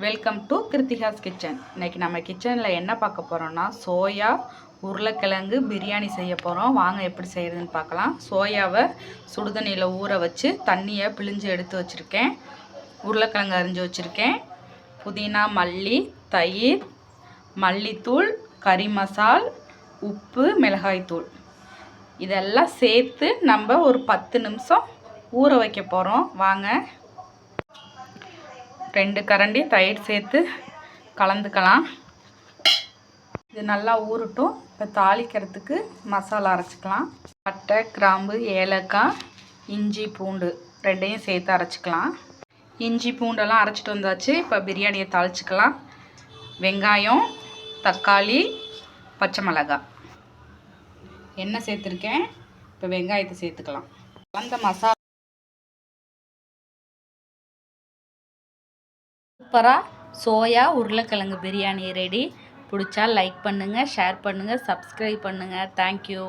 Welcome to Kiruthika's kitchen. இன்றைக்கி நம்ம கிச்சனில் என்ன பார்க்க போகிறோன்னா சோயா உருளைக்கிழங்கு பிரியாணி செய்ய போகிறோம். வாங்க எப்படி செய்கிறதுன்னு பார்க்கலாம். சோயாவை சுடுதண்ணியில் ஊற வச்சு தண்ணியை பிழிஞ்சு எடுத்து வச்சுருக்கேன். உருளைக்கிழங்கு அரிஞ்சு வச்சுருக்கேன். புதினா, மல்லி, தயிர், மல்லித்தூள், கறி மசால், உப்பு, மிளகாய்த்தூள் இதெல்லாம் சேர்த்து நம்ம ஒரு 10 நிமிஷம் ஊற வைக்க போகிறோம். வாங்க. 2 கரண்டி தயிர் சேர்த்து கலந்துக்கலாம். இது நல்லா ஊறட்டும். இப்போ தாளிக்கிறதுக்கு மசாலா அரைச்சிக்கலாம். பட்டை, கிராம்பு, ஏலக்காய், இஞ்சி, பூண்டு ரெண்டையும் சேர்த்து அரைச்சிக்கலாம். இஞ்சி பூண்டெல்லாம் அரைச்சிட்டு வந்தாச்சு. இப்போ பிரியாணியை தாளிச்சிக்கலாம். வெங்காயம், தக்காளி, பச்சை மிளகாய், எண்ணெய் சேர்த்துருக்கேன். இப்போ வெங்காயத்தை சேர்த்துக்கலாம். அந்த மசாலா சூப்பராக சோயா உருளைக்கிழங்கு பிரியாணி ரெடி. பிடிச்சா லைக் பண்ணுங்கள், ஷேர் பண்ணுங்கள், சப்ஸ்கிரைப் பண்ணுங்கள். தேங்க்யூ.